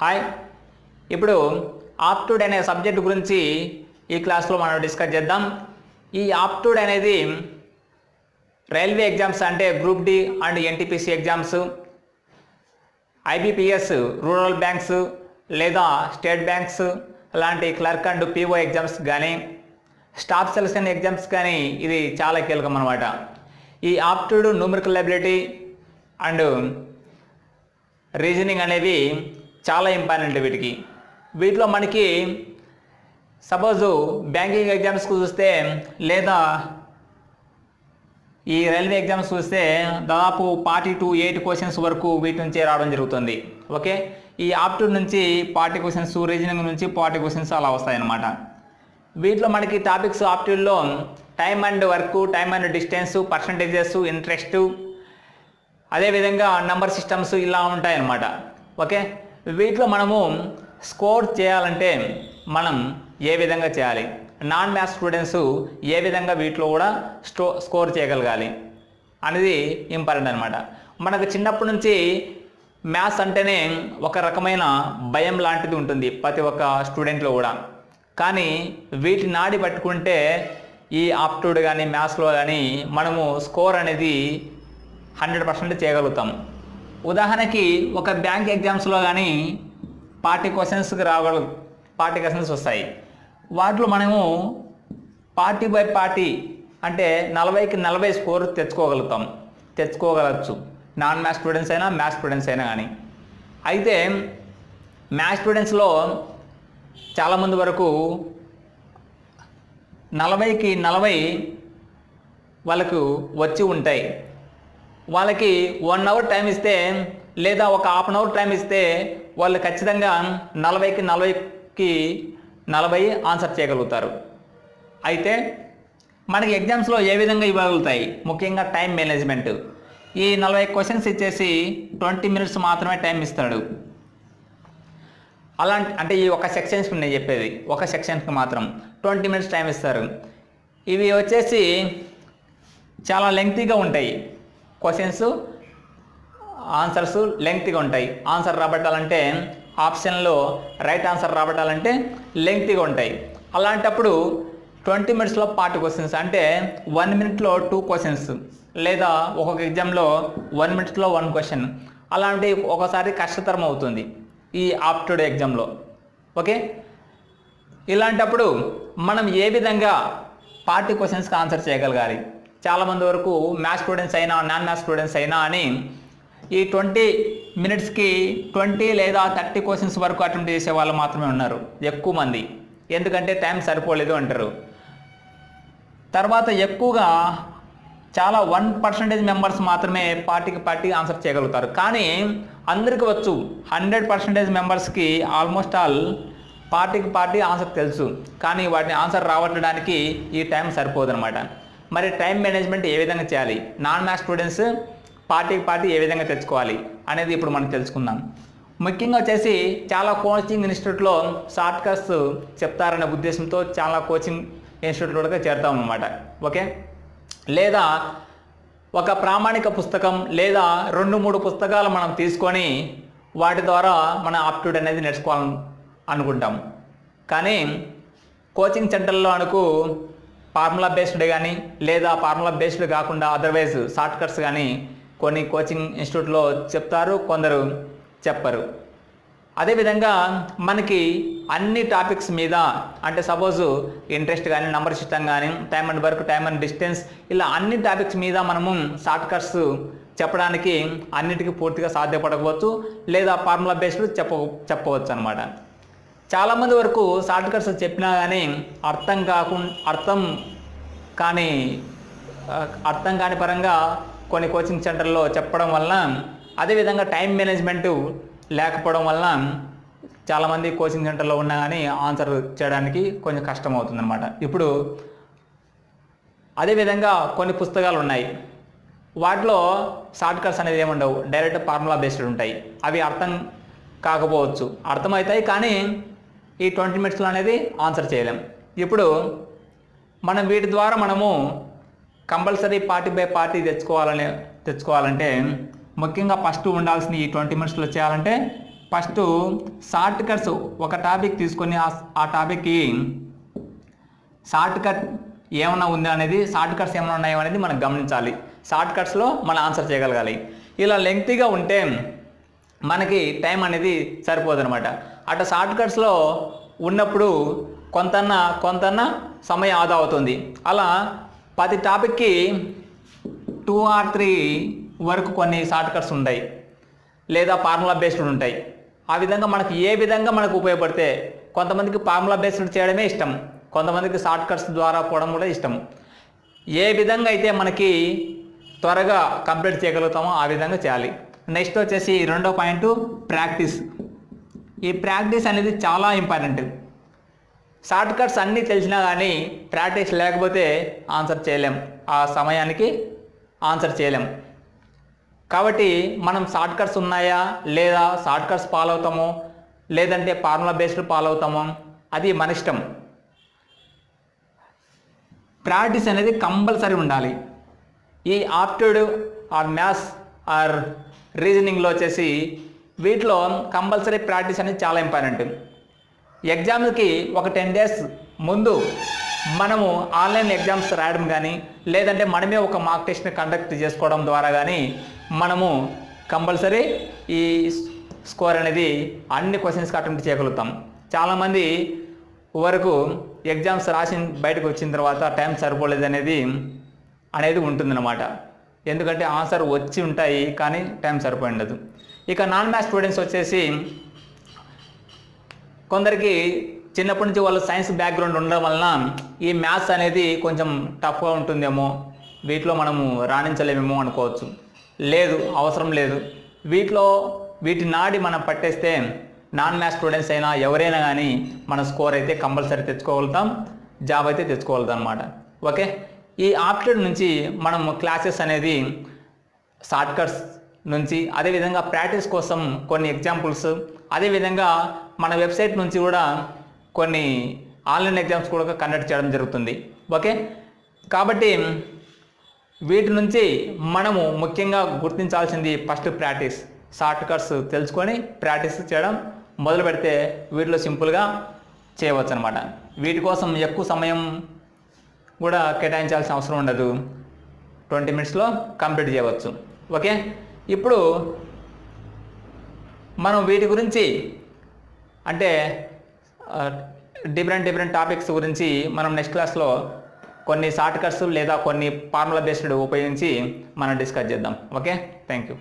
Hi, ఇప్పుడు aptitude అనే subject గురించి ఈ క్లాస్లో మనం డిస్కస్ చేద్దాం. ఈ ఆప్ట్యూడ్ అనేది రైల్వే ఎగ్జామ్స్ అంటే group D and NTPC exams, IBPS rural banks లేదా స్టేట్ బ్యాంక్స్ లాంటి క్లర్క్ అండ్ పీఓ ఎగ్జామ్స్ కానీ, స్టాఫ్ సెలక్షన్ ఎగ్జామ్స్ కానీ ఇది చాలా కీలకం అన్నమాట. ఈ aptitude, numerical ability and reasoning అనేవి చాలా ఇంపార్టెంట్. వీటిలో మనకి సపోజు బ్యాంకింగ్ ఎగ్జామ్స్కి చూస్తే లేదా ఈ రైల్వే ఎగ్జామ్స్ చూస్తే దాదాపు 40 to 8 క్వశ్చన్స్ వరకు వీటి నుంచే రావడం జరుగుతుంది. ఓకే, ఈ ఆప్ట్యూడ్ నుంచి 40 క్వశ్చన్స్, రీజనింగ్ నుంచి 40 క్వశ్చన్స్ అలా వస్తాయన్నమాట. వీటిలో మనకి టాపిక్స్ ఆప్ట్యూడ్లో time and work, time and distance, percentages, interest, అదేవిధంగా నంబర్ సిస్టమ్స్ ఇలా ఉంటాయన్నమాట. ఓకే, వీటిలో మనము స్కోర్ చేయాలంటే మనం ఏ విధంగా చేయాలి, నాన్ మ్యాథ్స్ స్టూడెంట్స్ ఏ విధంగా వీటిలో కూడా స్కోర్ చేయగలగాలి అనేది ఇంపార్టెంట్ అనమాట. మనకు చిన్నప్పటి నుంచి మ్యాథ్స్ అంటేనే ఒక రకమైన భయం లాంటిది ఉంటుంది ప్రతి ఒక్క స్టూడెంట్లో కూడా. కానీ వీటి నాడి పట్టుకుంటే ఈ ఆప్ట్యూడ్ కానీ మ్యాథ్స్లో కానీ మనము స్కోర్ అనేది 100% చేయగలుగుతాం. ఉదాహరణకి ఒక బ్యాంక్ ఎగ్జామ్స్లో కానీ 40 క్వశ్చన్స్కి 40 క్వశ్చన్స్ వస్తాయి. వాటిలో మనము 40/40 అంటే 40కి 40 స్కోర్ తెచ్చుకోగలచ్చు, నాన్ మ్యాథ్స్ స్టూడెంట్స్ అయినా మ్యాథ్స్ స్టూడెంట్స్ అయినా కానీ. అయితే మ్యాథ్స్ స్టూడెంట్స్లో చాలామంది వరకు 40కి 40 వాళ్ళకు వచ్చి ఉంటాయి. వాళ్ళకి 1 అవర్ టైం ఇస్తే లేదా ఒక హాఫ్ అన్ అవర్ టైం ఇస్తే వాళ్ళు ఖచ్చితంగా 40కి 40 ఆన్సర్ చేయగలుగుతారు. అయితే మనకి ఎగ్జామ్స్లో ఏ విధంగా ఇవ్వగలుగుతాయి, ముఖ్యంగా టైం మేనేజ్మెంట్. ఈ 40 క్వశ్చన్స్ ఇచ్చేసి 20 minutes మాత్రమే టైం ఇస్తాడు. అంటే ఈ ఒక సెక్షన్స్కి నేను చెప్పేది, ఒక సెక్షన్కి మాత్రం 20 minutes టైం ఇస్తారు. ఇవి వచ్చేసి చాలా లెంగ్తీగా ఉంటాయి. క్వశ్చన్స్, ఆన్సర్స్ లెంగ్తీగా ఉంటాయి. ఆన్సర్ రాబట్టాలంటే ఆప్షన్లో రైట్ ఆన్సర్ రాబట్టాలంటే లెంగ్తీగా ఉంటాయి. అలాంటప్పుడు 20 minutesలో 40 క్వశ్చన్స్ అంటే 1 minute 2 క్వశ్చన్స్ లేదా ఒక్కొక్క ఎగ్జామ్లో 1 minute 1 క్వశ్చన్, అలాంటి ఒకసారి కష్టతరం అవుతుంది ఈ ఆప్ట్యూడ్ ఎగ్జామ్లో. ఓకే, ఇలాంటప్పుడు మనం ఏ విధంగా 40 క్వశ్చన్స్కి ఆన్సర్ చేయగలగాలి. చాలామంది వరకు మ్యాథ్స్ స్టూడెంట్స్ అయినా నాన్ మ్యాథ్స్ స్టూడెంట్స్ అయినా అని ఈ 20 minutesకి 20 లేదా 30 క్వశ్చన్స్ వరకు అటెంప్ట్ చేసే వాళ్ళు మాత్రమే ఉన్నారు ఎక్కువ మంది. ఎందుకంటే టైం సరిపోలేదు అంటారు. తర్వాత ఎక్కువగా చాలా 1% మెంబర్స్ మాత్రమే 40కి 40 ఆన్సర్ చేయగలుగుతారు. కానీ అందరికీ వచ్చు, 100% మెంబర్స్కి ఆల్మోస్ట్ ఆల్ 40కి 40 ఆన్సర్ తెలుసు. కానీ వాటిని ఆన్సర్ రావడానికి ఈ టైం సరిపోదన్నమాట. మరి టైం మేనేజ్మెంట్ ఏ విధంగా చేయాలి, నాన్ మ్యాథ్స్ స్టూడెంట్స్ 40కి 40 ఏ విధంగా తెచ్చుకోవాలి అనేది ఇప్పుడు మనం తెలుసుకుందాం. ముఖ్యంగా వచ్చేసి చాలా కోచింగ్ ఇన్స్టిట్యూట్లో షార్ట్ కట్స్ చెప్తారనే ఉద్దేశంతో చాలా కోచింగ్ ఇన్స్టిట్యూట్లుగా చేరుతాం అన్నమాట. ఓకే, లేదా ఒక ప్రామాణిక పుస్తకం లేదా 2-3 పుస్తకాలు మనం తీసుకొని వాటి ద్వారా మన ఆప్ట్యూడ్ అనేది నేర్చుకోవాలని అనుకుంటాం. కానీ కోచింగ్ సెంటర్లో ఫార్ములా బేస్డ్ కానీ లేదా ఫార్ములా బేస్డ్ కాకుండా అదర్వైజ్ షార్ట్ కట్స్ కానీ కొన్ని కోచింగ్ ఇన్స్టిట్యూట్లో చెప్తారు, కొందరు చెప్పరు. అదేవిధంగా మనకి అన్ని టాపిక్స్ మీద అంటే సపోజు ఇంట్రెస్ట్ కానీ, నంబర్ సిస్టమ్ కానీ, time and work, time and distance, ఇలా అన్ని టాపిక్స్ మీద మనము షార్ట్ కట్స్ చెప్పడానికి అన్నిటికీ పూర్తిగా సాధ్యపడకపోవచ్చు, లేదా ఫార్ములా బేస్డ్ చెప్పవచ్చు అనమాట. చాలామంది వరకు షార్ట్ కట్స్ చెప్పినా కానీ అర్థం కాని పరంగా కొన్ని కోచింగ్ సెంటర్లో చెప్పడం వలన, అదేవిధంగా టైం మేనేజ్మెంట్ లేకపోవడం వలన చాలామంది కోచింగ్ సెంటర్లో ఉన్నా కానీ ఆన్సర్ చేయడానికి కొంచెం కష్టం అవుతుందన్నమాట. ఇప్పుడు అదేవిధంగా కొన్ని పుస్తకాలు ఉన్నాయి, వాటిలో షార్ట్ కట్స్ అనేది ఏముండవు, డైరెక్ట్ ఫార్ములా బేస్డ్ ఉంటాయి. అవి అర్థం కాకపోవచ్చు, అర్థమవుతాయి కానీ ఈ 20 minutesలో అనేది ఆన్సర్ చేయలేం. ఇప్పుడు మనం వీటి ద్వారా మనము కంపల్సరీ 40/40 తెచ్చుకోవాలంటే ముఖ్యంగా ఫస్ట్ ఉండాల్సిన ఈ 20 minutesలో చేయాలంటే ఫస్ట్ షార్ట్ కట్స్ ఒక టాపిక్ తీసుకొని ఆ టాపిక్కి షార్ట్ కట్ ఏమైనా ఉందా అనేది, షార్ట్ కట్స్ ఏమైనా ఉన్నాయో అనేది మనం గమనించాలి. షార్ట్ కట్స్లో మనం ఆన్సర్ చేయగలగాలి. ఇలా లెంగ్తీగా ఉంటే మనకి టైం అనేది సరిపోదన్నమాట. అట్లా షార్ట్ కట్స్లో ఉన్నప్పుడు కొంతన్న సమయం ఆదా అవుతుంది. అలా 10 టాపిక్కి 2 or 3 వరకు కొన్ని షార్ట్ కట్స్ ఉంటాయి, లేదా ఫార్ములా బేస్డ్ ఉంటాయి. ఆ విధంగా మనకి ఏ విధంగా మనకు ఉపయోగపడితే, కొంతమందికి ఫార్ములా బేస్డ్ చేయడమే ఇష్టం, కొంతమందికి షార్ట్ కట్స్ ద్వారా పోవడం కూడా ఇష్టం. ఏ విధంగా అయితే మనకి త్వరగా కంప్లీట్ చేయగలుగుతామో ఆ విధంగా చేయాలి. నెక్స్ట్ వచ్చేసి రెండో పాయింట్ ప్రాక్టీస్. ఈ ప్రాక్టీస్ అనేది చాలా ఇంపార్టెంట్. షార్ట్ కట్స్ అన్నీ తెలిసినా కానీ ప్రాక్టీస్ లేకపోతే ఆన్సర్ చేయలేం, ఆ సమయానికి ఆన్సర్ చేయలేం. కాబట్టి మనం షార్ట్ కట్స్ ఉన్నాయా లేదా, షార్ట్ కట్స్ ఫాలో అవుతామో లేదంటే ఫార్ములా బేస్డ్ ఫాలో అవుతామో అది మన ఇష్టం. ప్రాక్టీస్ అనేది కంపల్సరీ ఉండాలి. ఈ ఆప్టిట్యూడ్ ఆర్ మ్యాథ్స్ ఆర్ రీజనింగ్లో వచ్చేసి వీటిలో కంపల్సరీ ప్రాక్టీస్ అనేది చాలా ఇంపార్టెంట్. ఎగ్జామ్కి ఒక 10 days ముందు మనము ఆన్లైన్ ఎగ్జామ్స్ రాయడం కానీ, లేదంటే మనమే ఒక మాక్ టెస్ట్ని కండక్ట్ చేసుకోవడం ద్వారా కానీ మనము కంపల్సరీ ఈ స్కోర్ అనేది అన్ని క్వశ్చన్స్కి అటెంప్ట్ చేయగలుగుతాం. చాలామంది వరకు ఎగ్జామ్స్ రాసి బయటకు వచ్చిన తర్వాత టైం సరిపోలేదు అనేది ఉంటుందన్నమాట. ఎందుకంటే ఆన్సర్ వచ్చి ఉంటాయి కానీ టైం సరిపోయి ఉండదు. ఇక నాన్ మ్యాథ్స్ స్టూడెంట్స్ వచ్చేసి కొందరికి చిన్నప్పటి నుంచి వాళ్ళ సైన్స్ బ్యాక్గ్రౌండ్ ఉండడం వలన ఈ మ్యాథ్స్ అనేది కొంచెం టఫ్గా ఉంటుందేమో, వీటిలో మనము రాణించలేమేమో అనుకోవచ్చు. లేదు, అవసరం లేదు. వీటి నాడి మనం పట్టేస్తే నాన్ మ్యాథ్స్ స్టూడెంట్స్ అయినా ఎవరైనా కానీ మన స్కోర్ అయితే కంపల్సరీ తెచ్చుకోగలుగుతాం, జాబ్ అయితే తెచ్చుకోగలుగుతాం అనమాట. ఓకే, ఈ ఆప్టిట్యూడ్ నుంచి మనం క్లాసెస్ అనేది షార్ట్ కట్స్ నుంచి, అదేవిధంగా ప్రాక్టీస్ కోసం కొన్ని ఎగ్జాంపుల్స్, అదేవిధంగా మన వెబ్సైట్ నుంచి కూడా కొన్ని ఆన్లైన్ ఎగ్జామ్స్ కూడా కండక్ట్ చేయడం జరుగుతుంది. ఓకే, కాబట్టి వీటి నుంచి మనము ముఖ్యంగా గుర్తించాల్సింది ఫస్ట్ ప్రాక్టీస్. షార్ట్ కట్స్ తెలుసుకొని ప్రాక్టీస్ చేయడం మొదలు పెడితే వీటిలో సింపుల్గా చేయవచ్చు అనమాట. వీటి కోసం ఎక్కువ సమయం కూడా కేటాయించాల్సిన అవసరం ఉండదు, 20 minutesలో కంప్లీట్ చేయవచ్చు. ఓకే, ఇప్పుడు మనం వీటి గురించి అంటే డిఫరెంట్ టాపిక్స్ గురించి మనం నెక్స్ట్ క్లాస్లో కొన్ని షార్ట్ కట్స్ లేదా కొన్ని ఫార్ములా బేస్డ్ ఉపయోగించి మనం డిస్కస్ చేద్దాం. Okay, thank you.